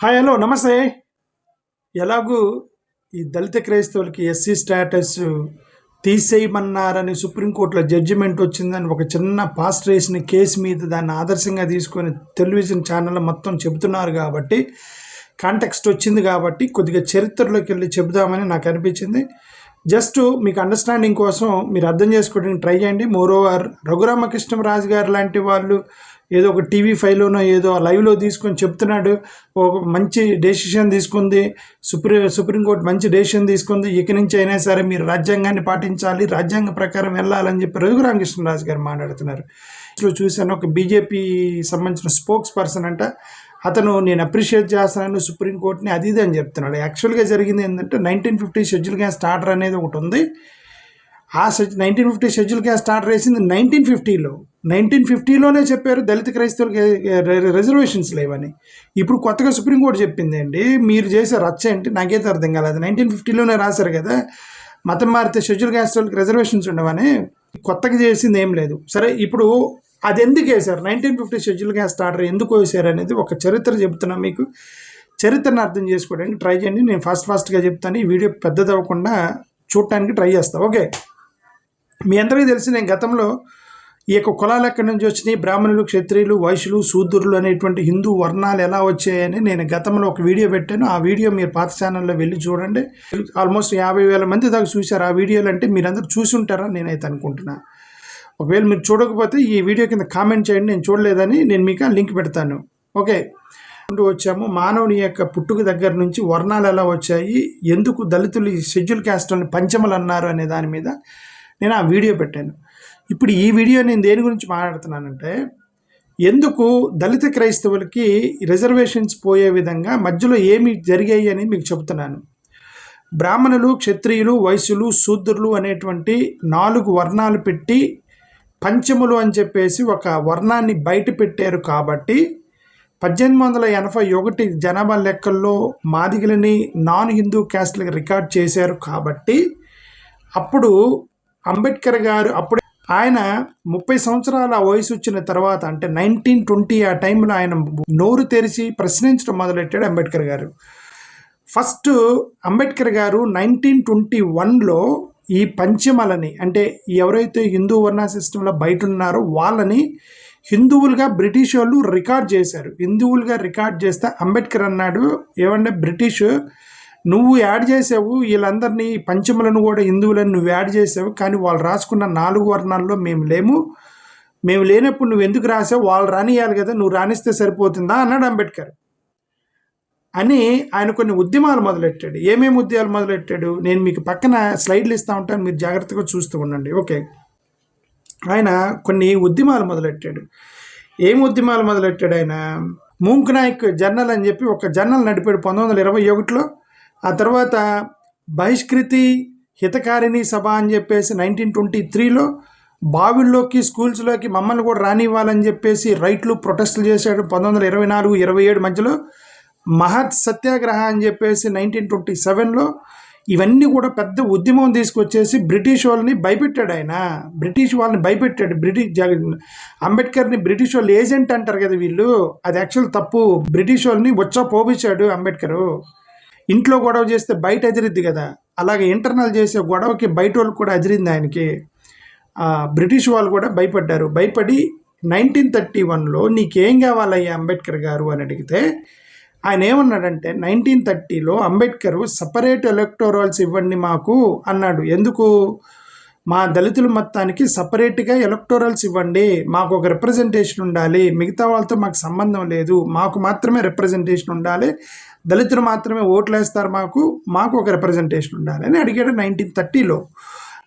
Hi hello నమస్తే. ఎలాగూ ఈ దళిత క్రైస్తవులకి ఎస్సీ స్టేటస్ తీసేయమన్నారని సుప్రీంకోర్టులో జడ్జిమెంట్ వచ్చిందని ఒక చిన్న పాస్ట్ వేసిన కేసు మీద దాన్ని ఆదర్శంగా తీసుకొని టెలివిజన్ ఛానల్లో మొత్తం చెబుతున్నారు కాబట్టి కాంటెక్స్ట్ వచ్చింది కాబట్టి కొద్దిగా చరిత్రలోకి వెళ్ళి చెబుదామని నాకు అనిపించింది. జస్ట్ మీకు అండర్స్టాండింగ్ కోసం మీరు అర్థం చేసుకోవడానికి ట్రై చేయండి. మోరోవర్ రఘురామకృష్ణరాజు గారు లాంటి వాళ్ళు ఏదో ఒక టీవీ ఫైవ్లోనో ఏదో లైవ్లో తీసుకొని చెప్తున్నాడు, ఒక మంచి డెసిషన్ తీసుకుంది సుప్రీంకోర్టు మంచి డెసిషన్ తీసుకుంది, ఇక నుంచి అయినా సరే మీరు రాజ్యాంగాన్ని పాటించాలి, రాజ్యాంగ ప్రకారం వెళ్ళాలని చెప్పి రఘురామకృష్ణరాజు గారు మాట్లాడుతున్నారు. చూశాను, ఒక బీజేపీ సంబంధించిన స్పోక్స్ పర్సన్ అంట, అతను నేను అప్రిషియేట్ చేస్తున్నాను సుప్రీంకోర్టుని అది ఇది అని చెప్తున్నాడు. యాక్చువల్గా జరిగింది ఏంటంటే 1950 షెడ్యూల్ క్యాస్ట్ ఆర్డర్ అనేది ఒకటి ఉంది. ఆ 1950 షెడ్యూల్ క్యాస్ట్ ఆర్డర్ వేసింది 1950లో. 1950లోనే చెప్పారు దళిత క్రైస్తవులకి రిజర్వేషన్స్ లేవని. ఇప్పుడు కొత్తగా సుప్రీంకోర్టు చెప్పింది అండి, మీరు చేసే రచ్చ ఏంటి నాకైతే అర్థం కాలేదు. 1950లోనే రాశారు కదా మతం మారితే షెడ్యూల్ క్యాస్ట్ వాళ్ళకి రిజర్వేషన్స్ ఉండవని, కొత్తగా చేసింది ఏం లేదు. సరే, ఇప్పుడు అది ఎందుకు వేశారు, 1950 షెడ్యూల్ క్యాస్ట్ ఆర్డర్ ఎందుకు వేశారు అనేది ఒక చరిత్ర చెబుతున్నాను. మీకు చరిత్రను అర్థం చేసుకోవడానికి ట్రై చేయండి. నేను ఫాస్ట్గా చెప్తాను, ఈ వీడియో పెద్దది అవ్వకుండా చూడటానికి ట్రై చేస్తాను. ఓకే, మీ అందరికీ తెలిసి నేను గతంలో ఈ యొక్క కులాలు ఎక్కడి నుంచి వచ్చినాయి, బ్రాహ్మణులు, క్షత్రియులు, వైశ్యులు, శూద్రులు అనేటువంటి హిందూ వర్ణాలు ఎలా వచ్చాయని నేను గతంలో ఒక వీడియో పెట్టాను. ఆ వీడియో మీరు పాత ఛానల్లో వెళ్ళి చూడండి. ఆల్మోస్ట్ 50,000 మంది దాకా చూశారు ఆ వీడియోలు. అంటే మీరందరూ చూసి ఉంటారని నేనైతే అనుకుంటున్నా. ఒకవేళ మీరు చూడకపోతే ఈ వీడియో కింద కామెంట్ చేయండి, నేను చూడలేదని నేను మీకు ఆ లింక్ పెడతాను. ఓకే, వచ్చాము మానవుని యొక్క పుట్టుక దగ్గర నుంచి వర్ణాలు ఎలా వచ్చాయి, ఎందుకు దళితులు ఈ షెడ్యూల్ క్యాస్ట్ని పంచమలు అన్నారు అనే దాని మీద నేను ఆ వీడియో పెట్టాను. ఇప్పుడు ఈ వీడియో నేను దేని గురించి మాట్లాడుతున్నానంటే, ఎందుకు దళిత క్రైస్తవులకి రిజర్వేషన్స్ పోయే విధంగా మధ్యలో ఏమి జరిగాయి అని మీకు చెబుతున్నాను. బ్రాహ్మణులు, క్షత్రియులు, వైశ్యులు, శూద్రులు అనేటువంటి 4 వర్ణాలు పెట్టి పంచములు అని చెప్పేసి ఒక వర్ణాన్ని బయట పెట్టారు. కాబట్టి 1881 జనాభా లెక్కల్లో మాదిగలని నాన్ హిందూ క్యాస్ట్లకు రికార్డ్ చేశారు. కాబట్టి అప్పుడు అంబేద్కర్ గారు ఆయన 30 సంవత్సరాల వయసు వచ్చిన తర్వాత, అంటే 1920 ఆ టైంలో ఆయన నోరు తెరిచి ప్రశ్నించడం మొదలెట్టాడు అంబేద్కర్ గారు. ఫస్ట్ అంబేద్కర్ గారు 1921లో ఈ పంచమలని, అంటే ఎవరైతే హిందూ వర్ణ సిస్టంలో బయట ఉన్నారో వాళ్ళని హిందువులుగా బ్రిటిష్ వాళ్ళు రికార్డ్ చేశారు. హిందువులుగా రికార్డ్ చేస్తే అంబేద్కర్ అన్నాడు, ఏమంటే బ్రిటిష్ నువ్వు యాడ్ చేసావు వీళ్ళందరినీ, పంచములను కూడా హిందువులను నువ్వు యాడ్ చేసావు, కానీ వాళ్ళు రాసుకున్న 4 వర్ణాల్లో మేము లేనప్పుడు నువ్వు ఎందుకు రాసావు, వాళ్ళు రానియాలి కదా, నువ్వు రాణిస్తే సరిపోతుందా అన్నాడు అంబేద్కర్. అని ఆయన కొన్ని ఉద్యమాలు మొదలెట్టాడు. ఏమేమి ఉద్యమాలు మొదలెట్టాడు నేను మీకు పక్కన స్లైడ్లు ఇస్తూ ఉంటాను, మీరు జాగ్రత్తగా చూస్తూ ఉండండి. ఓకే, ఆయన కొన్ని ఉద్యమాలు మొదలెట్టాడు. ఏం ఉద్యమాలు మొదలెట్టాడు ఆయన, మూంక్ నాయక్ జర్నల్ అని చెప్పి ఒక జర్నల్ నడిపాడు 1921లో. ఆ తర్వాత బహిష్కృతి హితకారిణి సభ అని చెప్పేసి 1923లో బావిల్లోకి, స్కూల్స్లోకి మమ్మల్ని కూడా రానివ్వాలని చెప్పేసి రైట్లు ప్రొటెస్టులు చేశాడు. 1924-27 మధ్యలో మహత్ సత్యాగ్రహ అని చెప్పేసి 1927లో. ఇవన్నీ కూడా పెద్ద ఉద్యమం తీసుకొచ్చేసి బ్రిటిష్ వాళ్ళని భయపెట్టాడు. ఆయన బ్రిటిష్ వాళ్ళని భయపెట్టాడు. అంబేద్కర్ని బ్రిటిష్ వాళ్ళు ఏజెంట్ అంటారు కదా వీళ్ళు, అది యాక్చువల్ తప్పు. బ్రిటిష్ వాళ్ళని వచ్చా పోపించాడు అంబేద్కర్. ఇంట్లో గొడవ చేస్తే బయట ఎదిరిద్ది కదా, అలాగే ఇంటర్నల్ చేసే గొడవకి బయట వాళ్ళకి కూడా ఎదిరింది ఆయనకి. బ్రిటిష్ వాళ్ళు కూడా భయపడ్డారు. భయపడి 1931లో నీకేం కావాలయ్యా అంబేద్కర్ గారు అని అడిగితే ఆయన ఏమన్నాడంటే, 1930లో అంబేద్కర్ సపరేట్ ఎలక్టోరల్స్ ఇవ్వండి మాకు అన్నాడు. ఎందుకు, మా దళితుల మొత్తానికి సపరేట్గా ఎలక్టోరల్స్ ఇవ్వండి, మాకు ఒక రిప్రజెంటేషన్ ఉండాలి, మిగతా వాళ్ళతో మాకు సంబంధం లేదు, మాకు మాత్రమే రిప్రజెంటేషన్ ఉండాలి, దళితులు మాత్రమే ఓట్లు వేస్తారు, మాకు ఒక రిప్రజెంటేషన్ ఉండాలి అని అడిగాడు 1930లో.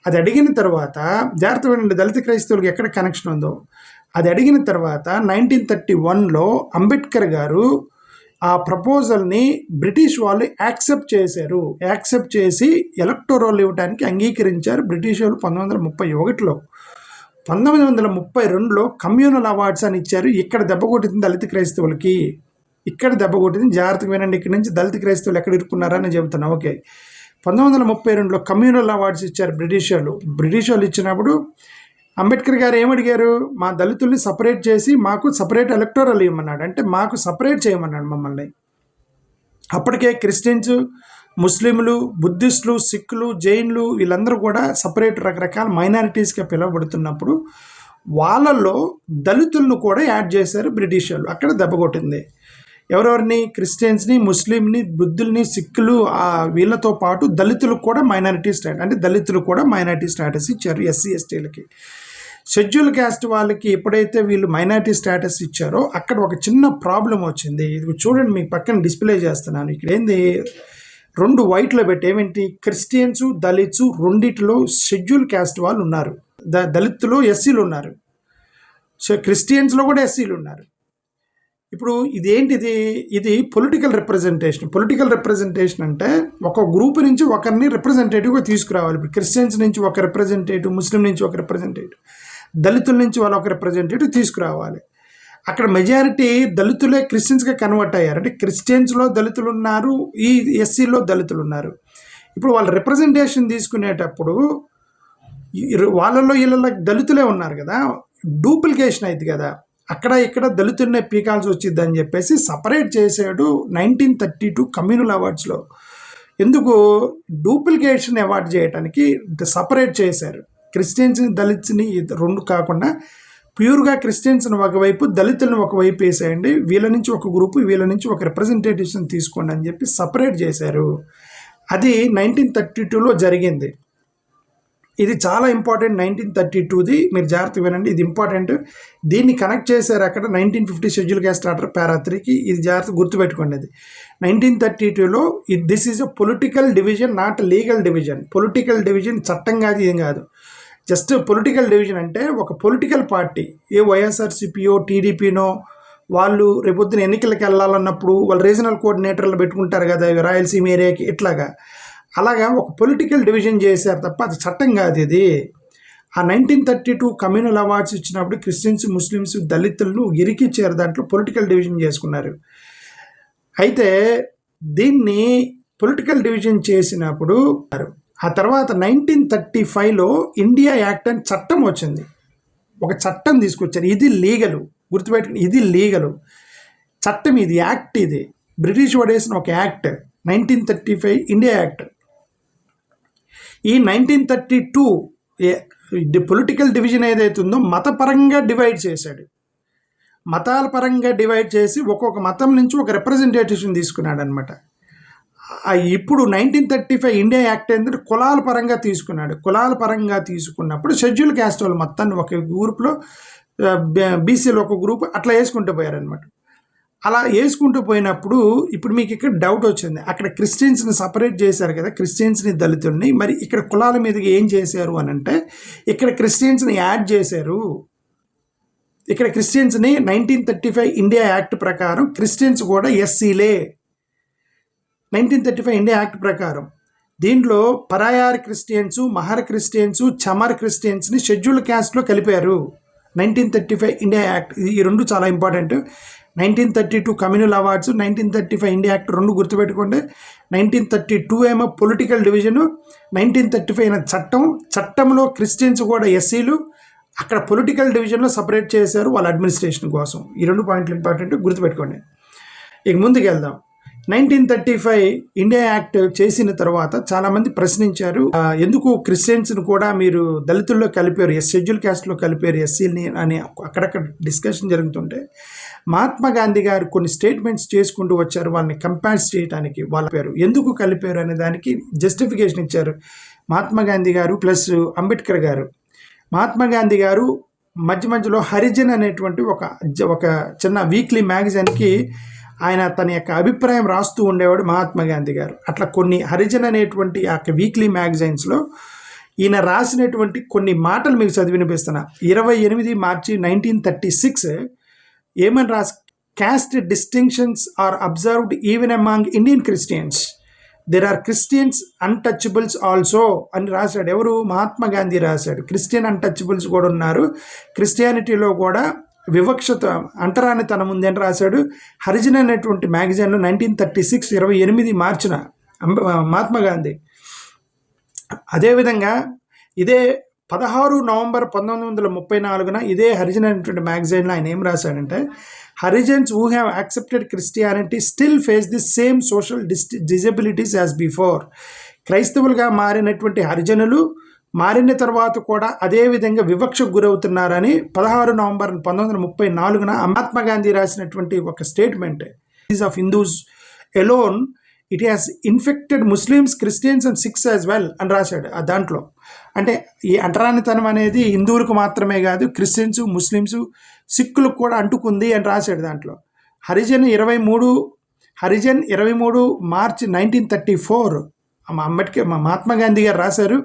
అది అడిగిన తర్వాత జాగ్రత్త వినండి, దళిత క్రైస్తవులకు ఎక్కడ కనెక్షన్ ఉందో. అది అడిగిన తర్వాత 1931లో అంబేద్కర్ గారు ఆ ప్రపోజల్ని బ్రిటిష్ వాళ్ళు యాక్సెప్ట్ చేశారు. యాక్సెప్ట్ చేసి ఎలక్టోరల్ ఇవ్వడానికి అంగీకరించారు బ్రిటిష్ వాళ్ళు 1931లో. 1932లో కమ్యూనల్ అవార్డ్స్ అని ఇచ్చారు. ఇక్కడ దెబ్బ కొట్టింది దళిత క్రైస్తవులకి, ఇక్కడ దెబ్బ కొట్టింది. జాగ్రత్తగా వినండి, ఇక్కడ నుంచి దళిత క్రైస్తవులు ఎక్కడ ఇరుక్కున్నారని చెబుతున్నా. ఓకే, 1932లో కమ్యూనల్ అవార్డ్స్ ఇచ్చారు బ్రిటిష్ వాళ్ళు ఇచ్చినప్పుడు అంబేద్కర్ గారు ఏమడిగారు, మా దళితుల్ని సపరేట్ చేసి మాకు సపరేట్ ఎలక్టోరల్ ఇవ్వమన్నాడు. అంటే మాకు సపరేట్ చేయమన్నాడు మమ్మల్ని. అప్పటికే క్రిస్టియన్స్, ముస్లింలు, బుద్ధిస్టులు, సిక్కులు, జైన్లు వీళ్ళందరూ కూడా సపరేట్ రకరకాల మైనారిటీస్గా పిలువబడుతున్నప్పుడు వాళ్ళల్లో దళితులను కూడా యాడ్ చేశారు బ్రిటిష్ వాళ్ళు. అక్కడ దెబ్బ కొట్టింది. ఎవరెవరిని? క్రిస్టియన్స్ని, ముస్లింని, బుద్ధుల్ని, సిక్కులు, వీళ్ళతో పాటు దళితులకు కూడా మైనారిటీ స్టేటస్, అంటే దళితులు కూడా మైనారిటీ స్టేటస్ ఇచ్చారు ఎస్సీ ఎస్టీలకి. షెడ్యూల్ క్యాస్ట్ వాళ్ళకి ఎప్పుడైతే వీళ్ళు మైనారిటీ స్టేటస్ ఇచ్చారో అక్కడ ఒక చిన్న ప్రాబ్లం వచ్చింది. ఇది చూడండి, మీకు పక్కన డిస్ప్లే చేస్తున్నాను. ఇక్కడ ఏంది, 2 వైట్లో పెట్టి ఏమేంటి, క్రిస్టియన్స్, దళిత్స్ రెండిట్లో షెడ్యూల్ క్యాస్ట్ వాళ్ళు ఉన్నారు. దళితులు ఎస్సీలు ఉన్నారు, సో క్రిస్టియన్స్లో కూడా ఎస్సీలు ఉన్నారు. ఇప్పుడు ఇదేంటిది, ఇది పొలిటికల్ రిప్రజెంటేషన్. పొలిటికల్ రిప్రజెంటేషన్ అంటే ఒక గ్రూప్ నుంచి ఒకరిని రిప్రజెంటేటివ్గా తీసుకురావాలి. ఇప్పుడు క్రిస్టియన్స్ నుంచి ఒక రిప్రజెంటేటివ్, ముస్లిం నుంచి ఒక రిప్రజెంటేటివ్, దళితుల నుంచి వాళ్ళు ఒక రిప్రజెంటేటివ్ తీసుకురావాలి. అక్కడ మెజారిటీ దళితులే క్రిస్టియన్స్గా కన్వర్ట్ అయ్యారు. అంటే క్రిస్టియన్స్లో దళితులు ఉన్నారు, ఈ ఎస్సీలో దళితులు ఉన్నారు. ఇప్పుడు వాళ్ళ రిప్రజెంటేషన్ తీసుకునేటప్పుడు వాళ్ళల్లో వీళ్ళలో దళితులే ఉన్నారు కదా, డూప్లికేషన్ అయింది కదా, అక్కడ ఇక్కడ దళితులనే పీకాల్సి వచ్చింది అని చెప్పేసి సపరేట్ చేసాడు 1932 కమ్యూనల్ అవార్డ్స్లో. ఎందుకు? డూప్లికేషన్ అవార్డు చేయడానికి సపరేట్ చేశారు. క్రిస్టియన్స్ని, దళిత్స్ని 2 కాకుండా ప్యూర్గా క్రిస్టియన్స్ని ఒకవైపు, దళితులను ఒకవైపు వేసేయండి, వీళ్ళ నుంచి ఒక గ్రూపు, వీళ్ళ నుంచి ఒక రిప్రజెంటేటివ్స్ని తీసుకోండి అని చెప్పి సపరేట్ చేశారు. అది 1932లో జరిగింది. ఇది చాలా ఇంపార్టెంట్. 1932ది మీరు జాగ్రత్త వినండి, ఇది ఇంపార్టెంట్. దీన్ని కనెక్ట్ చేశారు అక్కడ 1950 షెడ్యూల్ క్యాస్ట్ ఆర్డర్ పారా 3కి. ఇది జాగ్రత్త గుర్తుపెట్టుకోండి. అది 1932లో this is a political division, not legal division. Political division చట్టం కాదు, ఏం కాదు, జస్ట్ పొలిటికల్ డివిజన్. అంటే ఒక పొలిటికల్ పార్టీ, ఏ వైఎస్ఆర్సీపీయో టీడీపీనో, వాళ్ళు రేపొద్దున ఎన్నికలకు వెళ్ళాలన్నప్పుడు వాళ్ళు రీజనల్ కోఆర్డినేటర్లు పెట్టుకుంటారు కదా రాయలసీమ ఏరియాకి, ఇట్లాగా అలాగా ఒక పొలిటికల్ డివిజన్ చేశారు తప్ప అది చట్టం కాదు. ఇది ఆ 1932 కమ్యూనల్ అవార్డ్స్ ఇచ్చినప్పుడు క్రిస్టియన్స్, ముస్లిమ్స్, దళితులను ఇరికిచ్చారు, దాంట్లో పొలిటికల్ డివిజన్ చేసుకున్నారు. అయితే దీన్ని పొలిటికల్ డివిజన్ చేసినప్పుడు ఆ తర్వాత 1935లో ఇండియా యాక్ట్ అని చట్టం వచ్చింది. ఒక చట్టం తీసుకొచ్చారు, ఇది లీగలు, గుర్తుపెట్టుకుని, ఇది లీగలు చట్టం, ఇది యాక్ట్, ఇది బ్రిటిష్ వాడేసిన ఒక యాక్ట్ 1935 ఇండియా యాక్ట్. ఈ 1932 పొలిటికల్ డివిజన్ ఏదైతే ఉందో మతపరంగా డివైడ్ చేశాడు. మతాల పరంగా డివైడ్ చేసి ఒక్కొక్క మతం నుంచి ఒక రిప్రజెంటేటివ్ని తీసుకున్నాడు అనమాట. ఇప్పుడు 1935 ఇండియా యాక్ట్ ఏంటంటే కులాల పరంగా తీసుకున్నాడు. కులాల పరంగా తీసుకున్నప్పుడు షెడ్యూల్ క్యాస్ట్ వాళ్ళు మొత్తాన్ని ఒక గ్రూప్లో, బీసీలో ఒక గ్రూప్, అట్లా వేసుకుంటూ పోయారనమాట. అలా వేసుకుంటూ పోయినప్పుడు ఇప్పుడు మీకు ఇక్కడ డౌట్ వచ్చింది, అక్కడ క్రిస్టియన్స్ని సపరేట్ చేశారు కదా, క్రిస్టియన్స్ని, దళితుల్ని, మరి ఇక్కడ కులాల మీదకి ఏం చేశారు అని అంటే ఇక్కడ క్రిస్టియన్స్ని యాడ్ చేశారు. ఇక్కడ క్రిస్టియన్స్ని 1935 ఇండియా యాక్ట్ ప్రకారం క్రిస్టియన్స్ కూడా ఎస్సీలే. 1935 ఇండియా యాక్ట్ ప్రకారం దీంట్లో పరాయార్ Christians, Mahar Christians, Chamar క్రిస్టియన్స్ని schedule క్యాస్ట్లో కలిపారు. 1935 ఇండియా యాక్ట్, ఈ 2 చాలా important. 1932 communal awards, 1935 India act 2 గుర్తుపెట్టుకోండి. 1932 ఏమో పొలిటికల్ డివిజను, 1935 చట్టం, చట్టంలో క్రిస్టియన్స్ కూడా ఎస్సీలు, అక్కడ పొలిటికల్ డివిజన్లో సపరేట్ చేశారు వాళ్ళ అడ్మినిస్ట్రేషన్ కోసం. ఈ 2 పాయింట్లు ఇంపార్టెంట్, గుర్తుపెట్టుకోండి. ఇక ముందుకు వెళ్దాం. 1935 ఇండియా యాక్ట్ చేసిన తర్వాత చాలామంది ప్రశ్నించారు, ఎందుకు క్రిస్టియన్స్ని కూడా మీరు దళితుల్లో కలిపారు, షెడ్యూల్ క్యాస్ట్లో కలిపారు ఎస్సీని అని అక్కడక్కడ డిస్కషన్ జరుగుతుంటే మహాత్మా గాంధీ గారు కొన్ని స్టేట్మెంట్స్ చేసుకుంటూ వచ్చారు, వాళ్ళని కంపేర్ చేయడానికి. వాళ్ళ పేరు ఎందుకు కలిపారు అనే దానికి జస్టిఫికేషన్ ఇచ్చారు మహాత్మా గాంధీ గారు ప్లస్ అంబేద్కర్ గారు. మహాత్మా గాంధీ గారు మధ్యలో హరిజన్ అనేటువంటి ఒక చిన్న వీక్లీ మ్యాగజైన్కి ఆయన తన యొక్క అభిప్రాయం రాస్తూ ఉండేవాడు మహాత్మా గాంధీ గారు. అట్లా కొన్ని హరిజన్ అనేటువంటి ఆ వీక్లీ మ్యాగజైన్స్లో ఈయన రాసినటువంటి కొన్ని మాటలు మీకు చదివినిపిస్తున్నా. 28 మార్చి 1936 ఏమని రాసి, caste distinctions are observed even among Indian Christians, there are Christians untouchables also అని రాశాడు. ఎవరు? మహాత్మా గాంధీ రాశాడు. క్రిస్టియన్ అన్టచబుల్స్ కూడా ఉన్నారు, క్రిస్టియానిటీలో కూడా వివక్షత, అంటరానితనం ఉంది అని రాశాడు. హరిజన్ అనేటువంటి మ్యాగజైన్లో 1936 28 మార్చిన మహాత్మా గాంధీ. అదేవిధంగా ఇదే 16 నవంబర్ 1934 ఇదే హరిజన్ అనేటువంటి మ్యాగజైన్లో ఆయన ఏం రాశాడంటే, Harijans who have accepted Christianity still face the same social disabilities as before. క్రైస్తవులుగా మారినటువంటి హరిజనులు మారిన తర్వాత కూడా అదే విధంగా వివక్షకు గురవుతున్నారని 16 నవంబర్ 1934 మహాత్మా గాంధీ రాసినటువంటి ఒక statement. Of Hindus alone it has infected Muslims, Christians and six as well అని రాశాడు ఆ దాంట్లో. అంటే ఈ అంటరానితనం అనేది హిందువులకు మాత్రమే కాదు, క్రిస్టియన్స్, ముస్లిమ్స్, సిక్కులకు కూడా అంటుకుంది అని రాశాడు దాంట్లో. హరిజన్ 23 మార్చ్ 1934 మహాత్మా గాంధీ గారు రాశారు.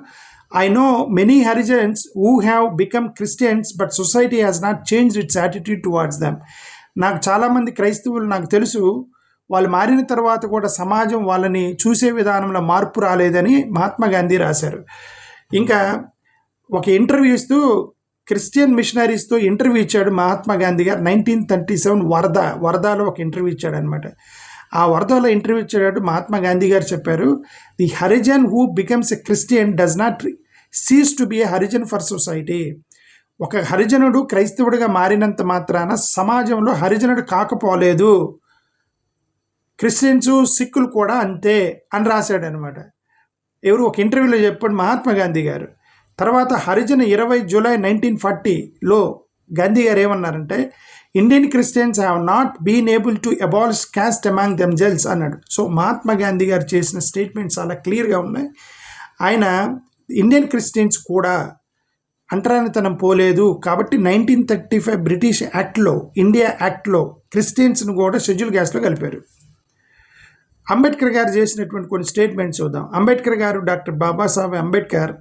I know many Harijans who have become Christians, but society has not changed its attitude towards them. నాకు చాలామంది క్రైస్తవులు నాకు తెలుసు, వాళ్ళు మారిన తర్వాత కూడా సమాజం వాళ్ళని చూసే విధానంలో మార్పు రాలేదని మహాత్మా గాంధీ రాశారు. ఇంకా ఒక ఇంటర్వ్యూ ఇస్తూ క్రిస్టియన్ మిషనరీస్తో ఇంటర్వ్యూ ఇచ్చాడు మహాత్మా గాంధీ గారు. 1937 వరదాలో ఒక ఇంటర్వ్యూ ఇచ్చాడు అనమాట. ఆ వరదాలో ఇంటర్వ్యూ ఇచ్చేటప్పుడు మహాత్మా గాంధీ గారు చెప్పారు, the Harijan who becomes a Christian does not cease to be a Harijan for society. ఒక హరిజనుడు క్రైస్తవుడిగా మారినంత మాత్రాన సమాజంలో హరిజనుడు కాకపోలేదు, క్రిస్టియన్స్, సిక్కులు కూడా అంతే అని రాశాడు అనమాట. ఎవరు ఒక ఇంటర్వ్యూలో చెప్పాడు మహాత్మా గాంధీ గారు. తర్వాత హరిజన్ 20 జూలై 1940లో గాంధీ గారు ఏమన్నారంటే, Indian Christians have not been able to abolish caste among themselves అన్నాడు. సో మహాత్మా గాంధీ గారు చేసిన స్టేట్మెంట్స్ చాలా క్లియర్గా ఉన్నాయి. ఆయన ఇండియన్ క్రిస్టియన్స్ కూడా అంటరానితనం పోలేదు కాబట్టి 1935 బ్రిటిష్ యాక్ట్లో, ఇండియా యాక్ట్లో క్రిస్టియన్స్ను కూడా షెడ్యూల్ క్యాస్ట్లో కలిపారు. అంబేద్కర్ గారు చేసినటువంటి కొన్ని స్టేట్మెంట్స్ చూద్దాం. అంబేద్కర్ గారు, డాక్టర్ బాబాసాహెబ్ అంబేద్కర్,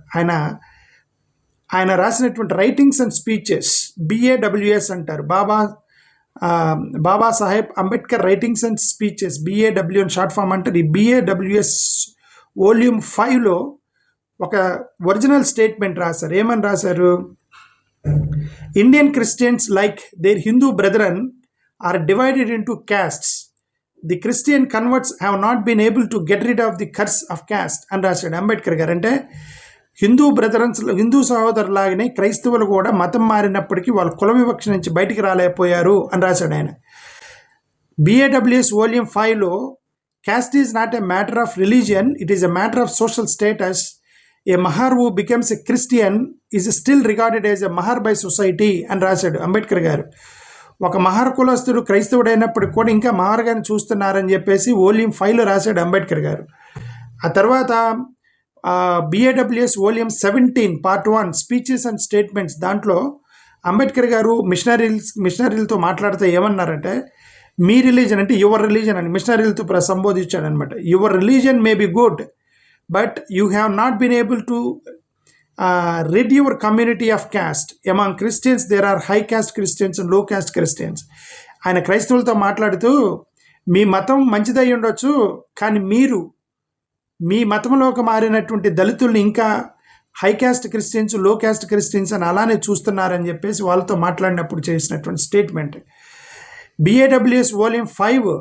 ఆయన రాసినటువంటి రైటింగ్స్ అండ్ స్పీచెస్, BAWS అంటారు, Babasaheb Ambedkar writings and speeches, BAW అని షార్ట్ ఫామ్ అంటారు. ఈ BAWS వాల్యూమ్ 5లో ఒక ఒరిజినల్ స్టేట్మెంట్ రాశారు. ఏమని రాశారు? Indian Christians like their Hindu brethren are divided into castes. The Christian converts have not been able to get rid of the curse of caste అని రాశాడు అంబేద్కర్ గారు. అంటే హిందూ సహోదరులాగానే క్రైస్తవులు కూడా మతం మారినప్పటికీ వాళ్ళు కుల వివక్ష నుంచి బయటికి రాలేకపోయారు అని రాశాడు ఆయన. BAWS వాల్యూమ్ 5లో caste is not a matter of religion, it is a matter of social status. A Mahar who becomes a Christian is still regarded as a Mahar by society అని రాశాడు అంబేద్కర్ గారు. ఒక మహర్ కులస్తుడు క్రైస్తవుడైనప్పటికి కూడా ఇంకా మహర్గాని చూస్తున్నారని చెప్పేసి వాల్యూమ్ 5లో రాశాడు అంబేద్కర్ గారు. ఆ తర్వాత BAWS volume 17 part 1 speeches and statements, దాంట్లో అంబేద్కర్ గారు మిషనరీలతో మాట్లాడితే ఏమన్నారంటే, మీ రిలీజన్ అంటే యువర్ రిలీజన్ అని మిషనరీలతో సంబోధించాడు అనమాట. Your religion may be good but you have not been able to rid your community of caste. Among Christians there are high caste Christians and low caste Christians. ఆయన క్రైస్తవులతో మాట్లాడుతూ, మీ మతం మంచిదై ఉండొచ్చు కానీ మీరు మీ మతంలోకి మారినటువంటి దళితుల్ని ఇంకా high caste Christians, low caste Christians అని అలానే చూస్తున్నారని చెప్పేసి వాళ్ళతో మాట్లాడినప్పుడు చేసినటువంటి statement. BAWS volume 5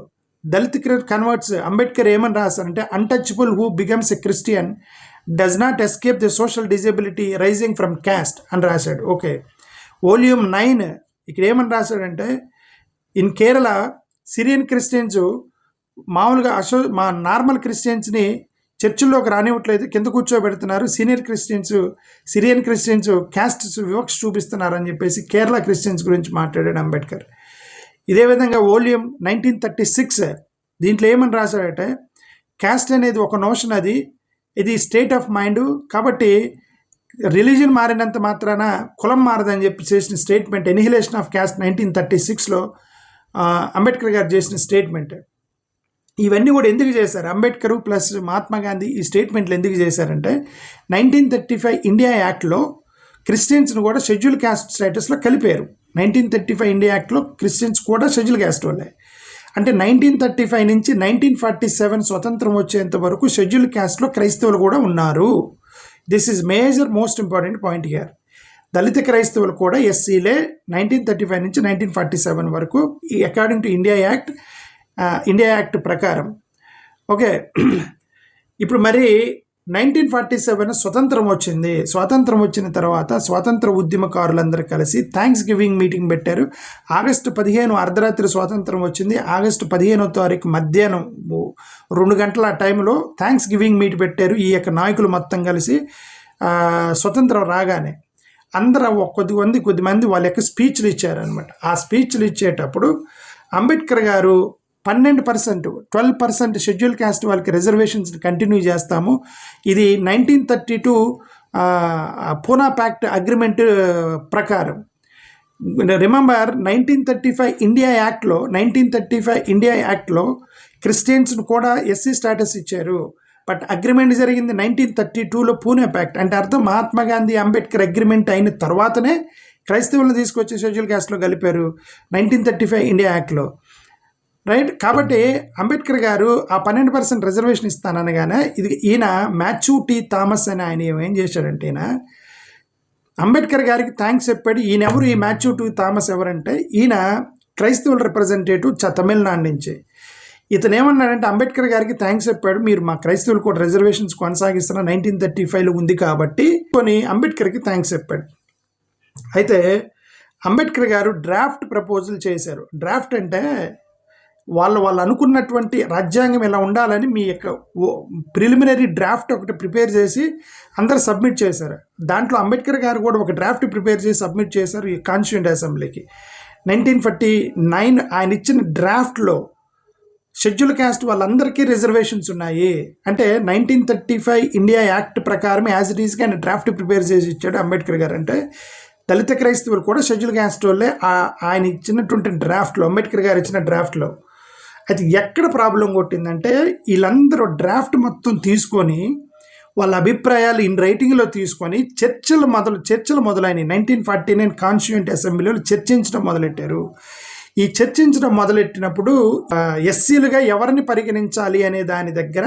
Dalit converts Ambedkar ఏమని రాశారంటే, untouchable who becomes a Christian does not escape the social disability rising from caste అని రాశాడు. ఓకే. వాల్యూమ్ 9 ఇక్కడ ఏమని రాశాడంటే, ఇన్ కేరళ సిరియన్ క్రిస్టియన్స్ మామూలుగా మా నార్మల్ క్రిస్టియన్స్ని చర్చిల్లోకి రానివ్వట్లేదు, కింద కూర్చోబెడుతున్నారు. సిరియన్ క్రిస్టియన్స్ క్యాస్ట్ వివక్ష చూపిస్తున్నారని చెప్పేసి కేరళ క్రిస్టియన్స్ గురించి మాట్లాడాడు అంబేద్కర్. ఇదే విధంగా వాల్యూమ్ 1936 దీంట్లో ఏమని రాశాడంటే, క్యాస్ట్ అనేది ఒక నోషన్, ఇది స్టేట్ ఆఫ్ మైండ్, కాబట్టి రిలీజన్ మారినంత మాత్రాన కులం మారదని చెప్పి చేసిన స్టేట్మెంట్. ఎనిహిలేషన్ ఆఫ్ క్యాస్ట్ 1936లో అంబేద్కర్ గారు చేసిన స్టేట్మెంట్. ఇవన్నీ కూడా ఎందుకు చేశారు అంబేద్కర్ ప్లస్ మహాత్మా గాంధీ ఈ స్టేట్మెంట్లు ఎందుకు చేశారంటే, 1935 ఇండియా యాక్ట్లో క్రిస్టియన్స్ను కూడా షెడ్యూల్ క్యాస్ట్ స్టేటస్లో కలిపారు. 1935 ఇండియా యాక్ట్లో క్రిస్టియన్స్ కూడా షెడ్యూల్ క్యాస్ట్ వాళ్ళే. అంటే 1935 నుంచి 1947 స్వతంత్రం వచ్చేంత వరకు షెడ్యూల్ క్యాస్ట్లో క్రైస్తవులు కూడా ఉన్నారు. This is major most important point here. దళిత క్రైస్తవులు కూడా SCలే 1935 నుంచి 1947 వరకు అకార్డింగ్ టు ఇండియా యాక్ట్ ప్రకారం. ఓకే. ఇప్పుడు మరి 1947 స్వతంత్రం వచ్చింది. స్వాతంత్రం వచ్చిన తర్వాత స్వాతంత్ర ఉద్యమకారులందరూ కలిసి థ్యాంక్స్ గివింగ్ మీటింగ్ పెట్టారు. ఆగస్టు 15 అర్ధరాత్రి స్వాతంత్రం వచ్చింది. ఆగస్టు 15వ తారీఖు మధ్యాహ్నం 2 గంటల టైంలో థ్యాంక్స్ గివింగ్ మీట్ పెట్టారు. ఈ యొక్క నాయకులు మొత్తం కలిసి స్వతంత్రం రాగానే అందరూ కొద్దిమంది వాళ్ళ యొక్క స్పీచ్లు ఇచ్చారనమాట. ఆ స్పీచ్లు ఇచ్చేటప్పుడు అంబేద్కర్ గారు 12%, 12% షెడ్యూల్ క్యాస్ట్ వాళ్ళకి రిజర్వేషన్స్ కంటిన్యూ చేస్తాము. ఇది 1932 పూనా ప్యాక్ట్ అగ్రిమెంట్ ప్రకారం. రిమెంబర్ 1935 ఇండియా యాక్ట్లో క్రిస్టియన్స్ను కూడా ఎస్సీ స్టేటస్ ఇచ్చారు. బట్ అగ్రిమెంట్ జరిగింది 1932లో పూణే ప్యాక్ట్. అంటే అర్థం మహాత్మా గాంధీ అంబేద్కర్ అగ్రిమెంట్ అయిన తర్వాతనే క్రైస్తవులను తీసుకొచ్చి షెడ్యూల్ క్యాస్ట్లో కలిపారు 1935 ఇండియా యాక్ట్లో, రైట్. కాబట్టి అంబేద్కర్ గారు ఆ 12% రిజర్వేషన్ ఇస్తాననగానే ఈయన మాథ్యూ టీ థామస్ అని ఆయన ఏం చేశాడంటే, ఈయన అంబేద్కర్ గారికి థ్యాంక్స్ చెప్పాడు. ఈయన ఎవరు? ఈ మాథ్యూ టీ థామస్ ఎవరంటే ఈయన క్రైస్తవుల రిప్రజెంటేటివ్ తమిళనాడు నుంచి. ఇతను ఏమన్నాడంటే అంబేద్కర్ గారికి థ్యాంక్స్ చెప్పాడు, మీరు మా క్రైస్తవులు కూడా రిజర్వేషన్స్ కొనసాగిస్తున్న 1935లో ఉంది కాబట్టి కొని అంబేద్కర్కి థ్యాంక్స్ చెప్పాడు. అయితే అంబేద్కర్ గారు డ్రాఫ్ట్ ప్రపోజల్ చేశారు. డ్రాఫ్ట్ అంటే వాళ్ళు అనుకున్నటువంటి రాజ్యాంగం ఇలా ఉండాలని మీ యొక్క ప్రిలిమినరీ డ్రాఫ్ట్ ఒకటి ప్రిపేర్ చేసి అందరు సబ్మిట్ చేశారు. దాంట్లో అంబేద్కర్ గారు కూడా ఒక డ్రాఫ్ట్ ప్రిపేర్ చేసి సబ్మిట్ చేశారు ఈ కాన్స్టిట్యూంట్ అసెంబ్లీకి. 1949 ఆయన ఇచ్చిన డ్రాఫ్ట్లో షెడ్యూల్ క్యాస్ట్ వాళ్ళందరికీ రిజర్వేషన్స్ ఉన్నాయి. అంటే 1935 ఇండియా యాక్ట్ ప్రకారం యాజ్ ఇట్ ఈస్గా ఆయన డ్రాఫ్ట్ ప్రిపేర్ చేసి ఇచ్చాడు అంబేద్కర్ గారు. అంటే దళిత క్రైస్తవులు కూడా షెడ్యూల్ క్యాస్ట్ వాళ్ళే ఆయన ఇచ్చినటువంటి డ్రాఫ్ట్లో, అంబేద్కర్ గారు ఇచ్చిన డ్రాఫ్ట్లో. అయితే ఎక్కడ ప్రాబ్లం కొట్టిందంటే వీళ్ళందరూ డ్రాఫ్ట్ మొత్తం తీసుకొని వాళ్ళ అభిప్రాయాలు ఇన్ రైటింగ్లో తీసుకొని చర్చలు మొదలైనవి. 1949 కాన్స్టిట్యూంట్ అసెంబ్లీలో చర్చించడం మొదలెట్టారు. ఈ చర్చించడం మొదలెట్టినప్పుడు ఎస్సీలుగా ఎవరిని పరిగణించాలి అనే దాని దగ్గర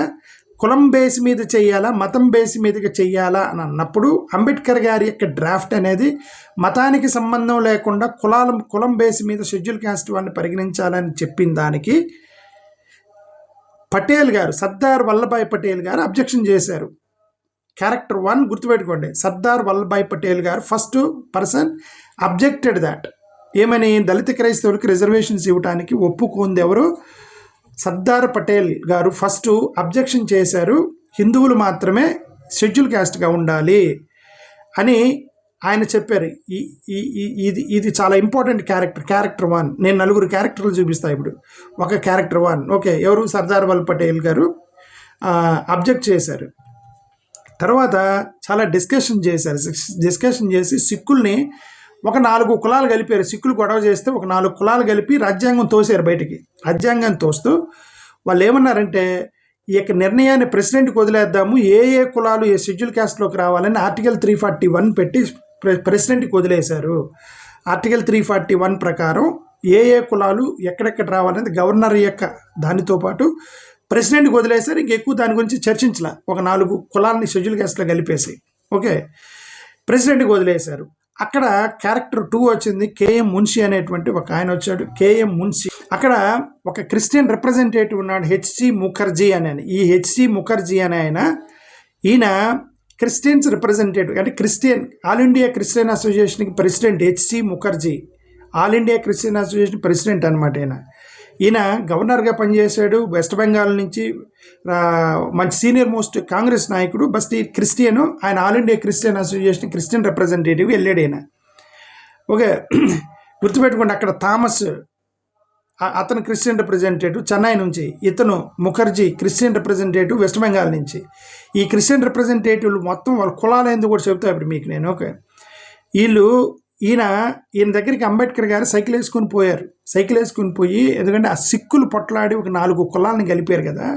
కులం బేస్ మీద చెయ్యాలా, మతం బేస్ మీదకి చెయ్యాలా అని అన్నప్పుడు అంబేద్కర్ గారి యొక్క డ్రాఫ్ట్ అనేది మతానికి సంబంధం లేకుండా కులం బేస్ మీద షెడ్యూల్ క్యాస్ట్ వాళ్ళని పరిగణించాలని చెప్పిన దానికి పటేల్ గారు, సర్దార్ వల్లభాయ్ పటేల్ గారు అబ్జెక్షన్ చేశారు. క్యారెక్టర్ 1 గుర్తుపెట్టుకోండి, సర్దార్ వల్లభాయ్ పటేల్ గారు ఫస్ట్ పర్సన్ అబ్జెక్టెడ్ దాట్. ఏమని? దళిత క్రైస్తవులకు రిజర్వేషన్స్ ఇవ్వడానికి ఒప్పుకుంది ఎవరు? సర్దార్ పటేల్ గారు ఫస్ట్ అబ్జెక్షన్ చేశారు. హిందువులు మాత్రమే షెడ్యూల్ క్యాస్ట్గా ఉండాలి అని ఆయన చెప్పారు. ఇది చాలా ఇంపార్టెంట్ క్యారెక్టర్ 1. నేను 4 క్యారెక్టర్లు చూపిస్తాను ఇప్పుడు. ఒక క్యారెక్టర్ 1 ఓకే, ఎవరు? సర్దార్ వల్లభాయ్ పటేల్ గారు అబ్జెక్ట్ చేశారు. తర్వాత చాలా డిస్కషన్ చేసి సిక్కుల్ని ఒక 4 కులాలు కలిపారు. సిక్కులు గొడవ చేస్తే ఒక 4 కులాలు కలిపి రాజ్యాంగం తోసారు బయటికి. రాజ్యాంగాన్ని తోస్తూ వాళ్ళు ఏమన్నారంటే ఈ యొక్క నిర్ణయాన్ని ప్రెసిడెంట్కి వదిలేద్దాము, ఏ కులాలు ఏ షెడ్యూల్ క్యాస్ట్లోకి రావాలని ఆర్టికల్ 341 పెట్టి ప్రెసిడెంట్కి వదిలేశారు. ఆర్టికల్ 341 ప్రకారం ఏ కులాలు ఎక్కడెక్కడ రావాలనేది గవర్నర్ యొక్క దానితో పాటు ప్రెసిడెంట్కి వదిలేశారు. ఇంకెక్కువ దాని గురించి చర్చించలే. ఒక 4 కులాలని షెడ్యూల్ క్యాస్ట్లో కలిపేసి ఓకే ప్రెసిడెంట్కి వదిలేశారు. అక్కడ క్యారెక్టర్ 2 వచ్చింది. కేఎం మున్షి అనేటువంటి ఒక ఆయన వచ్చాడు. కేఎం మున్షి అక్కడ ఒక క్రిస్టియన్ రిప్రజెంటేటివ్ ఉన్నాడు, హెచ్సి ముఖర్జీ అని. ఈ హెచ్సి ముఖర్జీ అనే ఈయన క్రిస్టియన్స్ రిప్రజెంటేటివ్, అంటే ఆల్ ఇండియా క్రిస్టియన్ అసోసియేషన్కి president. HC Mukherjee all India Christian association president అనమాట. ఈయన గవర్నర్గా పనిచేశాడు. వెస్ట్ బెంగాల్ నుంచి మంచి సీనియర్ మోస్ట్ కాంగ్రెస్ నాయకుడు. బస్ట్ ఈ క్రిస్టియన్, ఆయన all India Christian association Christian representative వెళ్ళాడు ఈయన. ఓకే గుర్తుపెట్టుకోండి, అక్కడ థామస్ అతను క్రిస్టియన్ రిప్రజెంటేటివ్ చెన్నై నుంచి, ఇతను Mukherjee Christian representative West Bengal నుంచి. ఈ క్రిస్టియన్ రిప్రజెంటేటివ్లు మొత్తం వాళ్ళ కులాలు ఎందుకు కూడా చెబుతా ఇప్పుడు మీకు నేను. ఓకే ఈయన దగ్గరికి అంబేద్కర్ గారు సైకిల్ వేసుకొని పోయి, ఎందుకంటే ఆ సిక్కులు పొట్లాడి ఒక 4 కులాలను కలిపారు కదా.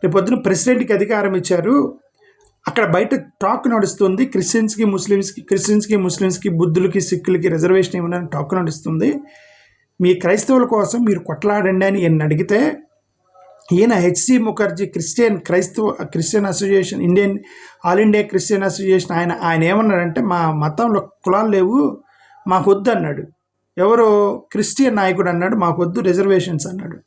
రేపొద్దున ప్రెసిడెంట్కి అధికారం ఇచ్చారు. అక్కడ బయట టాక్ నడుస్తుంది, క్రిస్టియన్స్కి ముస్లిమ్స్కి బుద్ధులకి సిక్కులకి రిజర్వేషన్ ఇవ్వడానికి టాక్ నడుస్తుంది. మీ క్రైస్తవుల కోసం మీరు కొట్లాడండి అని ఈయన అడిగితే, ఈయన HC Mukherjee Christian association all India Christian association ఆయన ఏమన్నాడంటే, మా మతంలో కులాలు లేవు, మాకు వద్దు అన్నాడు. ఎవరో క్రిస్టియన్ నాయకుడు అన్నాడు, మాకు వద్దు రిజర్వేషన్స్ అన్నాడు.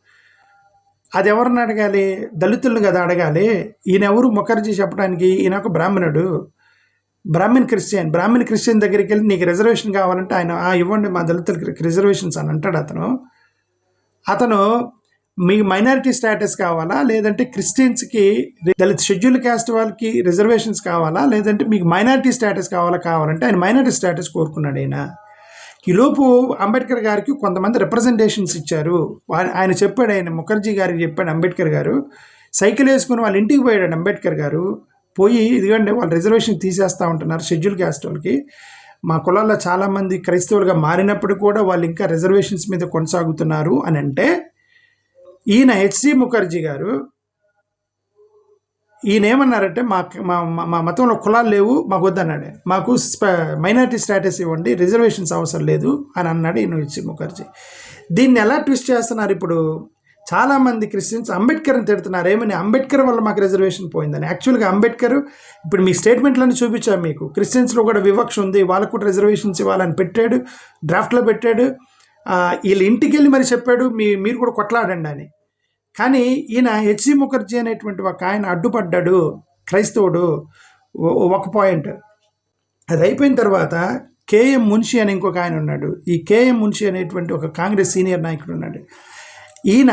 అది ఎవరిని అడగాలి? దళితులను కదా అడగాలి. ఈయన ఎవరు ముఖర్జీ చెప్పడానికి? ఈయన ఒక బ్రాహ్మణుడు, బ్రాహ్మణ్ క్రిస్టియన్ దగ్గరికి వెళ్ళి నీకు రిజర్వేషన్ కావాలంటే ఆయన ఇవ్వండి మా దళితులకి రిజర్వేషన్స్ అని అంటాడు. అతను మీకు మైనారిటీ స్టేటస్ కావాలా, లేదంటే క్రిస్టియన్స్కి దళిత షెడ్యూల్ క్యాస్ట్ వాళ్ళకి రిజర్వేషన్స్ కావాలా, లేదంటే మీకు మైనారిటీ స్టేటస్ కావాలంటే ఆయన మైనారిటీ స్టేటస్ కోరుకున్నాడు. ఈలోపు అంబేద్కర్ గారికి కొంతమంది రిప్రజెంటేషన్స్ ఇచ్చారు. ఆయన చెప్పాడు, ఆయన ముఖర్జీ గారికి చెప్పాడు. అంబేద్కర్ గారు సైకిల్ వేసుకుని వాళ్ళ ఇంటికి పోయాడు. అంబేద్కర్ గారు పోయి ఇదిగండి వాళ్ళు రిజర్వేషన్ తీసేస్తూ ఉంటున్నారు షెడ్యూల్ క్యాస్ట్ వాళ్ళకి, మా కులాల్లో చాలామంది క్రైస్తవులుగా మారినప్పుడు కూడా వాళ్ళు ఇంకా రిజర్వేషన్స్ మీద కొనసాగుతున్నారు అని అంటే, ఈయన హెచ్సి ముఖర్జీ గారు ఈయన ఏమన్నారంటే మా మతంలో కులాలు లేవు, మాకు వద్దన్నాడు. మాకు మైనారిటీ స్టేటస్ ఇవ్వండి, రిజర్వేషన్స్ అవసరం లేదు అని అన్నాడు ఈయన హెచ్సి ముఖర్జీ. దీన్ని ఎలా ట్విస్ట్ చేస్తున్నారు ఇప్పుడు? చాలామంది క్రిస్టియన్స్ అంబేద్కర్ని తిడుతున్నారు. ఏమని? అంబేద్కర్ వల్ల మాకు రిజర్వేషన్ పోయిందని. యాక్చువల్గా అంబేద్కర్ ఇప్పుడు మీ స్టేట్మెంట్లను చూపించాము మీకు. క్రిస్టియన్స్లో కూడా వివక్ష ఉంది, వాళ్ళకు కూడా రిజర్వేషన్స్ ఇవ్వాలని పెట్టాడు, డ్రాఫ్ట్లో పెట్టాడు. వీళ్ళ ఇంటికి వెళ్ళి మరి చెప్పాడు మీరు కూడా కొట్లాడండి అని. కానీ ఈయన హెచ్సి ముఖర్జీ అనేటువంటి ఒక ఆయన అడ్డుపడ్డాడు, క్రైస్తవుడు. ఒక పాయింట్ అది అయిపోయిన తర్వాత కేఎం మున్షి అని ఇంకొక ఆయన ఉన్నాడు. ఈ కేఎం మున్షి అనేటువంటి ఒక కాంగ్రెస్ సీనియర్ నాయకుడు ఉన్నాడు. ఈయన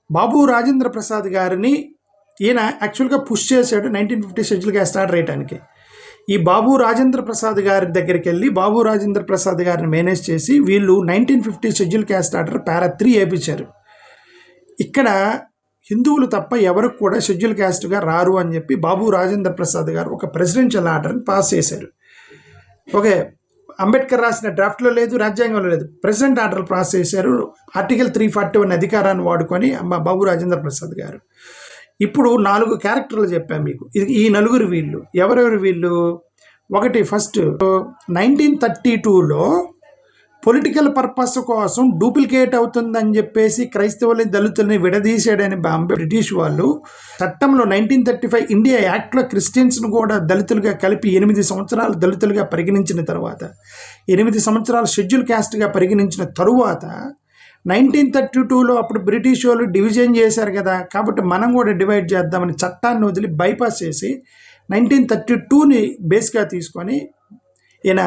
బాబు రాజేంద్ర ప్రసాద్ గారిని ఈయన యాక్చువల్గా పుష్ చేశాడు 1950 షెడ్యూల్ క్యాస్ట్ ఆర్డర్ వేయడానికి. ఈ బాబు రాజేంద్ర ప్రసాద్ గారి దగ్గరికి వెళ్ళి బాబు రాజేంద్ర ప్రసాద్ గారిని మేనేజ్ చేసి వీళ్ళు 1950 షెడ్యూల్ క్యాస్ట్ ఆర్డర్ పారా 3 వేయించారు. ఇక్కడ హిందువులు తప్ప ఎవరికి కూడా షెడ్యూల్ క్యాస్ట్గా రారు అని చెప్పి బాబు రాజేంద్ర ప్రసాద్ గారు ఒక ప్రెసిడెన్షియల్ ఆర్డర్ని పాస్ చేశారు. ఓకే, అంబేద్కర్ రాసిన డ్రాఫ్ట్లో లేదు, రాజ్యాంగంలో లేదు, ప్రెసిడెంట్ ఆర్డర్ పాస్ చేశారు. ఆర్టికల్ 341 అధికారాన్ని వాడుకొని బాబు రాజేంద్ర ప్రసాద్ గారు. ఇప్పుడు 4 క్యారెక్టర్లు చెప్పాను మీకు. ఈ నలుగురు వీళ్ళు ఎవరెవరు వీళ్ళు? ఒకటి, ఫస్ట్ 1932లో పొలిటికల్ పర్పస్ కోసం డూప్లికేట్ అవుతుందని చెప్పేసి క్రైస్తవులని దళితుల్ని విడదీశాడని బ్రిటిష్ వాళ్ళు చట్టంలో 1935 ఇండియా యాక్ట్లో క్రిస్టియన్స్ను కూడా దళితులుగా కలిపి 8 సంవత్సరాలు దళితులుగా పరిగణించిన తర్వాత, 8 సంవత్సరాలు షెడ్యూల్ క్యాస్ట్గా పరిగణించిన తరువాత 1932లో అప్పుడు బ్రిటిష్ వాళ్ళు డివిజన్ చేశారు కదా, కాబట్టి మనం కూడా డివైడ్ చేద్దామని చట్టాన్ని వదిలి బైపాస్ చేసి 1932ని బేస్గా తీసుకొని ఈయన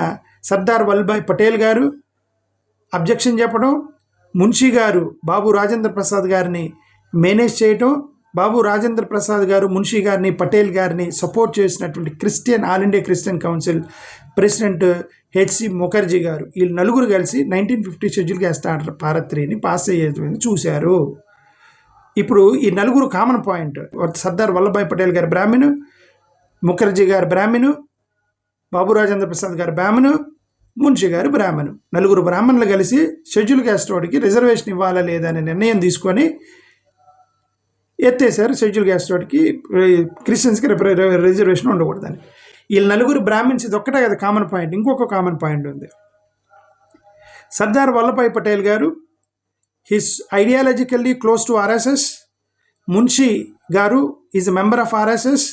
సర్దార్ వల్లభాయ్ పటేల్ గారు అబ్జెక్షన్ చెప్పడం, మున్షి గారు బాబు రాజేంద్ర ప్రసాద్ గారిని మేనేజ్ చేయటం, బాబు రాజేంద్ర ప్రసాద్ గారు మున్షి గారిని పటేల్ గారిని సపోర్ట్ చేసినటువంటి all India Christian council president HC Mukherjee గారు, వీళ్ళు నలుగురు కలిసి 1950 షెడ్యూల్ క్యాస్ట్ ఆర్డర్ పారా 3ని పాస్ అయ్యేది చూశారు. ఇప్పుడు ఈ నలుగురు కామన్ పాయింట్, సర్దార్ వల్లభాయ్ పటేల్ గారు బ్రాహ్మణు, ముఖర్జీ గారు బ్రాహ్మణు, బాబు రాజేంద్ర ప్రసాద్ గారు బ్రాహ్మణు, మున్షి గారు బ్రాహ్మణు. నలుగురు బ్రాహ్మణులు కలిసి షెడ్యూల్ క్యాస్ట్ వాడికి రిజర్వేషన్ ఇవ్వాలా లేదా అనే నిర్ణయం తీసుకొని ఎత్తేసారు. షెడ్యూల్ క్యాస్ట్ వాడికి క్రిస్టియన్స్కి రిజర్వేషన్ ఉండకూడదని. వీళ్ళు నలుగురు బ్రాహ్మణ్స్, ఇది ఒక్కటే కదా కామన్ పాయింట్. ఇంకొక కామన్ పాయింట్ ఉంది. సర్దార్ వల్లభాయ్ పటేల్ గారు his ideologically close to RSS, Munshi గారు is member of RSS,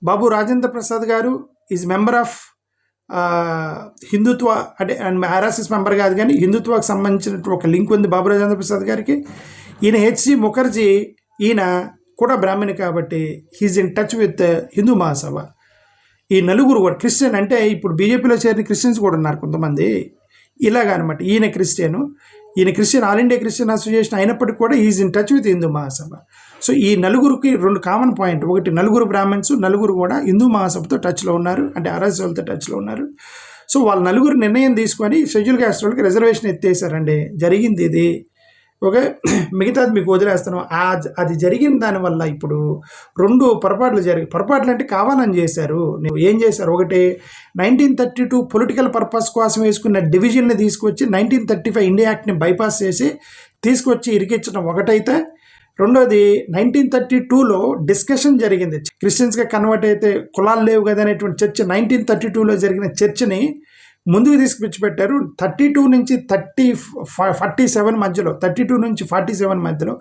Babu Rajendra Prasad గారు ఈజ్ మెంబర్ ఆఫ్ హిందుత్వ, అంటే ఆర్ఎస్ఎస్ మెంబర్ కాదు కానీ హిందుత్వకు సంబంధించినటువంటి ఒక లింక్ ఉంది బాబు రాజేంద్ర ప్రసాద్ గారికి. ఈయన హెచ్సి ముఖర్జీ, ఈయన కూడా బ్రాహ్మణి కాబట్టి he's in touch with Hindu Mahasabha. ఈ నలుగురు కూడా క్రిస్టియన్, అంటే ఇప్పుడు బీజేపీలో చేరిన క్రిస్టియన్స్ కూడా ఉన్నారు కొంతమంది. ఇలాగనమాట. ఈయన Christian all India Christian association అయినప్పటికీ కూడా is in touch with Hindu Mahasabha. So ఈ నలుగురికి 2 కామన్ పాయింట్. ఒకటి, నలుగురు బ్రాహ్మణ్స్, నలుగురు కూడా హిందూ మహాసభతో టచ్లో ఉన్నారు, అంటే ఆర్ఎస్ వాళ్ళతో టచ్లో ఉన్నారు. సో వాళ్ళ నలుగురు నిర్ణయం తీసుకొని షెడ్యూల్ క్యాస్ట్ వాళ్ళకి రిజర్వేషన్ ఎత్తేసారండి. జరిగింది ఇది. ఓకే, మిగతాది మీకు వదిలేస్తాను. అది జరిగిన దానివల్ల ఇప్పుడు 2 పొరపాట్లు అంటే కావాలని చేశారు. నువ్వు ఏం చేశారు? ఒకటి, 1932 పొలిటికల్ పర్పస్ కోసం వేసుకున్న డివిజన్ని తీసుకొచ్చి 1935 ఇండియా యాక్ట్ని బైపాస్ చేసి తీసుకొచ్చి ఇరికించడం ఒకటైతే, రెండోది 1932లో డిస్కషన్ జరిగింది. క్రిస్టియన్స్గా కన్వర్ట్ అయితే కులాలు లేవు కదా అనేటువంటి చర్చ 1932లో జరిగిన చర్చని ముందుకు తీసుకుపెట్టారు. 32 నుంచి 47 మధ్యలో, 32 నుంచి 47 మధ్యలో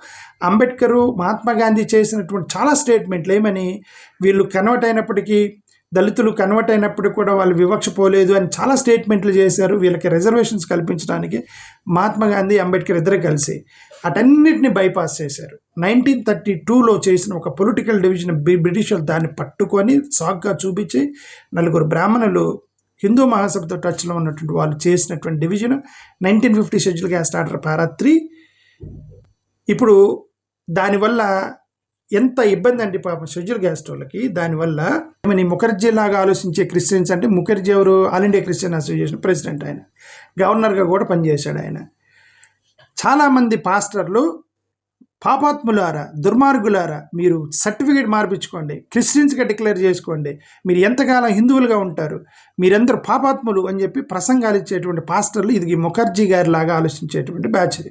అంబేద్కరు, మహాత్మా గాంధీ చేసినటువంటి చాలా స్టేట్మెంట్లు ఏమని, వీళ్ళు కన్వర్ట్ అయినప్పటికీ దళితులు కన్వర్ట్ అయినప్పుడు కూడా వాళ్ళు వివక్ష పోలేదు అని చాలా స్టేట్మెంట్లు చేశారు. వీళ్ళకి రిజర్వేషన్స్ కల్పించడానికి మహాత్మా గాంధీ, అంబేద్కర్ ఇద్దరు కలిసి అటన్నిటిని బైపాస్ చేశారు. 1932లో చేసిన ఒక పొలిటికల్ డివిజన్ బ్రిటిషర్లు దాన్ని పట్టుకొని సాగ్గా చూపించి నలుగురు బ్రాహ్మణులు హిందూ మహాసభతో టచ్లో ఉన్నటువంటి వాళ్ళు చేసినటువంటి డివిజన్ 1950 షెడ్యూల్ క్యాస్ట్ ఆర్డర్ పారా 3. ఇప్పుడు దానివల్ల ఎంత ఇబ్బంది అంటే పాపం షెడ్యూల్ క్యాస్ట్ వాళ్ళకి. దానివల్ల ముఖర్జీ లాగా ఆలోచించే క్రిస్టియన్స్ అంటే ముఖర్జీ ఎవరు? All India Christian association president, ఆయన గవర్నర్గా కూడా పనిచేశాడు. ఆయన చాలామంది పాస్టర్లు పాపాత్ములారా, దుర్మార్గులారా, మీరు సర్టిఫికేట్ మార్పించుకోండి, క్రిస్టియన్స్గా డిక్లేర్ చేసుకోండి, మీరు ఎంతకాలం హిందువులుగా ఉంటారు, మీరందరూ పాపాత్ములు అని చెప్పి ప్రసంగాలు ఇచ్చేటువంటి పాస్టర్లు ఇది ముఖర్జీ గారి లాగా ఆలోచించేటువంటి బ్యాచ్.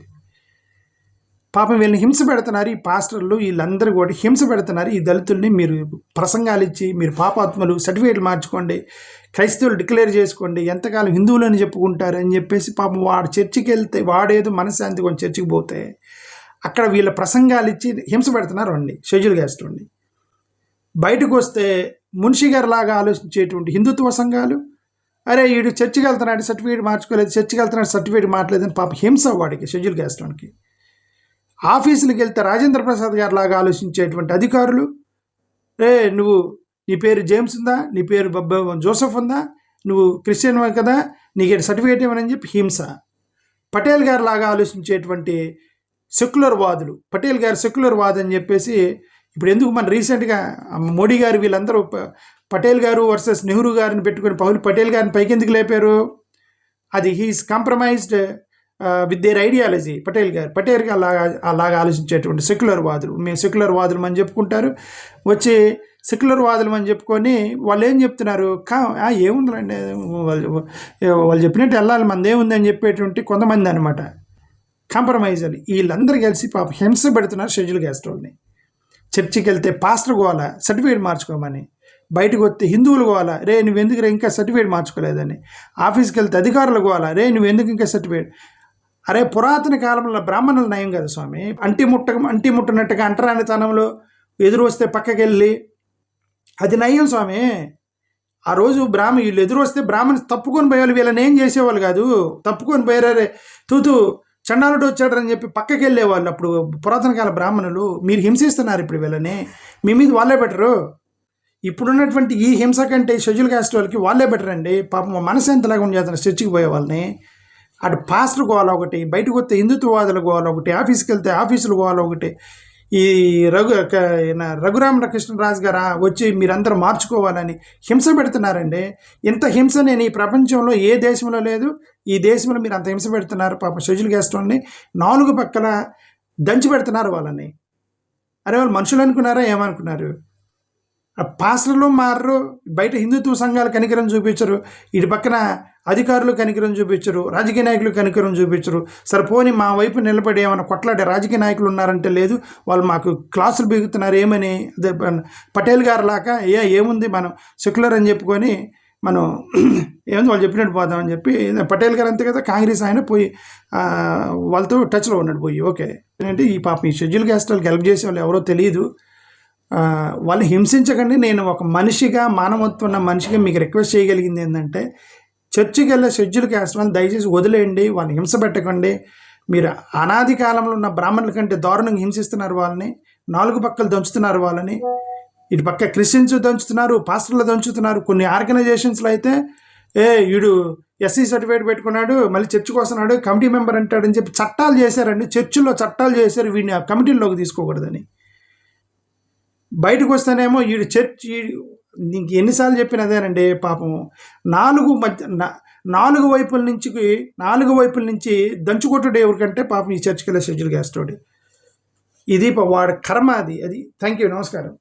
పాపం వీళ్ళని హింస పెడుతున్నారు. ఈ పాస్టర్లు వీళ్ళందరూ కూడా హింస పెడుతున్నారు. ఈ దళితుల్ని మీరు ప్రసంగాలు ఇచ్చి మీరు పాపాత్మలు, సర్టిఫికేట్లు మార్చుకోండి, క్రైస్తవులు డిక్లేర్ చేసుకోండి, ఎంతకాలం హిందువులు అని చెప్పుకుంటారు అని చెప్పేసి పాపం వాడు చర్చికి వెళ్తే వాడేదో మనశ్శాంతి కొంచెం చర్చికి పోతే అక్కడ వీళ్ళ ప్రసంగాలు ఇచ్చి హింస పెడుతున్నారు అండి షెడ్యూల్ క్యాస్ట్ అండి. బయటకు వస్తే మున్షి గారి లాగా ఆలోచించేటువంటి హిందుత్వ సంఘాలు, అరే వీడు చర్చికి వెళ్తున్నాడు సర్టిఫికేట్ మార్చుకోలేదు, చర్చికి వెళ్తున్నాడు సర్టిఫికేట్ మార్చలేదని పాపం హింస వాడికి షెడ్యూల్ క్యాస్ట్ వాడికి. ఆఫీసులకు వెళ్తే రాజేంద్ర ప్రసాద్ గారి లాగా ఆలోచించేటువంటి అధికారులు, నువ్వు నీ పేరు జేమ్స్ ఉందా, నీ పేరు జోసెఫ్ ఉందా, నువ్వు క్రిస్టియన్ కదా, నీకు సర్టిఫికేట్ ఇవ్వనని చెప్పి హింస. పటేల్ గారి లాగా ఆలోచించేటువంటి సెక్యులర్ వాదులు, పటేల్ గారు సెక్యులర్ వాదు అని చెప్పేసి ఇప్పుడు ఎందుకు మన రీసెంట్గా మోడీ గారు వీళ్ళందరూ పటేల్ గారు వర్సెస్ నెహ్రూ గారిని పెట్టుకుని పటేల్ గారిని పైకి ఎందుకు లేపారు? అది he's compromised with their ideology. Patel గారు అలాగా ఆలోచించేటువంటి సెక్యులర్ వాదులు, మేము సెక్యులర్ వాదులు అని చెప్పుకుంటారు. వచ్చి సెక్యులర్ వాదులు అని చెప్పుకొని వాళ్ళు ఏం చెప్తున్నారు, ఏముందండి వాళ్ళు చెప్పినట్టు వెళ్ళాలి, మనది ఏముంది అని చెప్పేటువంటి కొంతమంది అనమాట కాంప్రమైజ్ అని. వీళ్ళందరూ కలిసి పాప హింస పెడుతున్నారు షెడ్యూల్ క్యాస్ట్ వాళ్ళని. చర్చికి వెళ్తే పాస్టర్ గోవాలా సర్టిఫికేట్ మార్చుకోమని, బయటకు వస్తే హిందువులు గోవాలా, నువ్వెందుకు ఇంకా సర్టిఫికేట్ మార్చుకోలేదని, ఆఫీస్కి వెళ్తే అధికారులు గోవాలా, నువ్వెందుకు ఇంకా సర్టిఫికేట్. అరే పురాతన కాలంలో బ్రాహ్మణులు నయం కదా స్వామి, అంటి ముట్టనట్టుగా అంటరానితనంలో ఎదురు వస్తే పక్కకి వెళ్ళి అది నయం స్వామి. ఆ రోజు వీళ్ళు ఎదురు వస్తే బ్రాహ్మణ్ తప్పుకొని పోయేవాళ్ళు, వీళ్ళని ఏం చేసేవాళ్ళు కాదు, తప్పుకొని పోయారే తూతూ చండాలుడు వచ్చాడని చెప్పి పక్కకి వెళ్ళేవాళ్ళు. అప్పుడు పురాతన కాల బ్రాహ్మణులు మీరు హింసిస్తున్నారు ఇప్పుడు వీళ్ళని, మీ మీద వాళ్ళే బెటరు. ఇప్పుడున్నటువంటి ఈ హింస కంటే షెడ్యూల్ క్యాస్ట్ వాళ్ళకి వాళ్ళే బెటర్ అండి. పాపం మనసు ఎంతలాగా చేస్తున్నారు చర్చికి పోయే వాళ్ళని. అటు పాస్టర్ గోవాల ఒకటి, బయటకు వస్తే హిందుత్వవాదులు గోవాల ఒకటి, ఆఫీస్కి వెళ్తే ఆఫీసులు గోవాల ఒకటి. ఈ రఘురామకృష్ణరాజు గారు వచ్చి మీరందరూ మార్చుకోవాలని హింస పెడుతున్నారండి. ఇంత హింస నేను ఈ ప్రపంచంలో ఏ దేశంలో లేదు. ఈ దేశంలో మీరు అంత హింస పెడుతున్నారు. పాప షెడ్యూల్ క్యాస్ట్ వాళ్ళని 4 పక్కల దంచి పెడుతున్నారు వాళ్ళని. అరే వాళ్ళు మనుషులు అనుకున్నారా ఏమనుకున్నారు? పాస్టర్లు మారరు, బయట హిందుత్వ సంఘాలు కనికరం చూపించరు, ఇటు పక్కన అధికారులు కనికరం చూపించరు, రాజకీయ నాయకులు కనికరం చూపించరు. సరిపోని మా వైపు నిలబడి ఏమైనా కొట్లాడే రాజకీయ నాయకులు ఉన్నారంటే లేదు, వాళ్ళు మాకు క్లాసులు బిగుతున్నారు ఏమని. అదే పటేల్ గారు లాగా ఏముంది మనం సెక్యులర్ అని చెప్పుకొని మనం ఏముంది వాళ్ళు చెప్పినట్టు పోదామని చెప్పి. పటేల్ గారు అంతే కదా, కాంగ్రెస్ ఆయన పోయి వాళ్ళతో టచ్లో ఉన్నాడు పోయి. ఓకే ఏంటంటే ఈ పాప ఈ షెడ్యూల్ క్యాస్ట్ వాళ్ళకి హెల్ప్ చేసే వాళ్ళు ఎవరో తెలియదు. వాళ్ళని హింసించకండి. నేను ఒక మనిషిగా, మానవత్వం ఉన్న మనిషిగా మీకు రిక్వెస్ట్ చేయగలిగింది ఏంటంటే, చర్చికి వెళ్ళే షెడ్యూల్ క్యాస్ట్ వాళ్ళని దయచేసి వదిలేయండి, వాళ్ళని హింస పెట్టకండి. మీరు అనాది కాలంలో ఉన్న బ్రాహ్మణుల కంటే దారుణంగా హింసిస్తున్నారు వాళ్ళని, 4 పక్కలు దంచుతున్నారు వాళ్ళని. ఇటు పక్క క్రిస్టియన్స్ దంచుతున్నారు, పాస్టర్లు దంచుతున్నారు. కొన్ని ఆర్గనైజేషన్స్లో అయితే వీడు ఎస్సీ సర్టిఫికేట్ పెట్టుకున్నాడు, మళ్ళీ చర్చికి వస్తున్నాడు, కమిటీ మెంబర్ అంటాడని చెప్పి చట్టాలు చేశారండి. చర్చిలో చట్టాలు చేశారు వీడిని ఆ కమిటీల్లోకి తీసుకోకూడదని. బయటకు వస్తేనేమో వీడు చర్చ్ ఇంక ఎన్నిసార్లు చెప్పినదేనండి. పాపం 4 వైపుల నుంచి దంచుకొట్టుడు ఎవరికంటే పాపం ఈ చర్చికి వెళ్ళే షెడ్యూల్ క్యాస్ట్. ఇది వాడి కర్మ అది. థ్యాంక్ యూ, నమస్కారం.